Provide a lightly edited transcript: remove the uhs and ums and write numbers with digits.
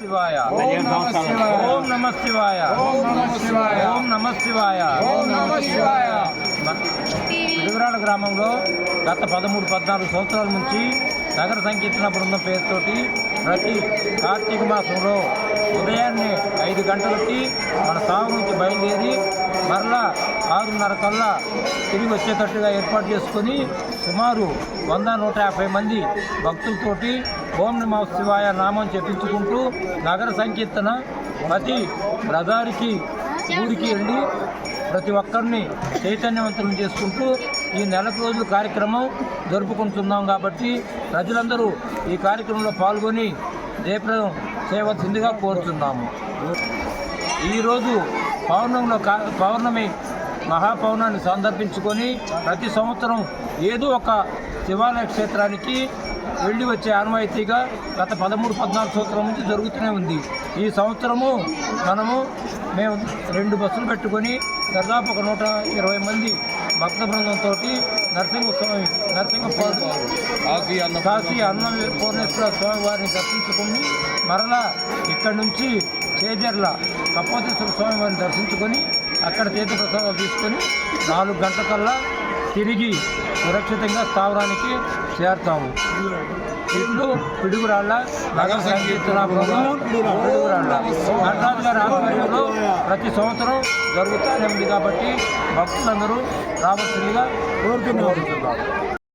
శివాయ ఓం నమ శివాయ ఓం నమ శివాయ పిడుగురాళ్ళ గ్రామంలో గత 13-14 సంవత్సరాల నుంచి నగర సంకీర్తన బృందం పేరుతోటి ప్రతి కార్తీక మాసంలో ఉదయాన్నే 5 గంటలకి మన సాగు నుంచి బయలుదేరి మరలా 6:30 కల్లా తిరిగి వచ్చేటట్టుగా ఏర్పాటు చేసుకొని సుమారు 100-150 మంది భక్తులతోటి ఓం నమః శివాయ నామం చెప్పించుకుంటూ నగర సంకీర్తన ప్రతి రథానికి ఊరికి వెళ్ళి ప్రతి ఒక్కరిని చైతన్యవంతులను చేసుకుంటూ ఈ నెలకు రోజుల కార్యక్రమం జరుపుకుంటున్నాం. కాబట్టి ప్రజలందరూ ఈ కార్యక్రమంలో పాల్గొని జయప్రదం చేయవలసిందిగా కోరుతున్నాము. ఈరోజు పౌర్ణమి మహాపౌర్ణాన్ని సందర్భించుకొని ప్రతి సంవత్సరం ఏదో ఒక శివాలయ క్షేత్రానికి వెళ్ళి వచ్చే ఆనవాయితీగా గత 13-14 సంవత్సరాల నుంచి జరుగుతూనే ఉంది. ఈ సంవత్సరము మేము 2 బస్సులు పెట్టుకొని దాదాపు ఒక 120 మంది భక్త బృందంతో కాశీ అన్నపూర్ణేశ్వర స్వామి వారిని దర్శించుకొని మరలా ఇక్కడి నుంచి చేజర్ల కపోతేశ్వర స్వామి వారిని దర్శించుకొని అక్కడ తీర్థప్రసాదాలు తీసుకొని 4 గంటలకల్లా తిరిగి సురక్షితంగా స్థావరానికి చేరుతాము. ఇట్లు పిడుగురాళ్ళ నగర సంకీర్తన పిడుగురాళ్ళ నటరాజు గారి ఆధ్వర్యంలో ప్రతి సంవత్సరం జరుగుతూనే ఉంది. కాబట్టి భక్తులందరూ రావాల్సిందిగా కోరుతున్నాము.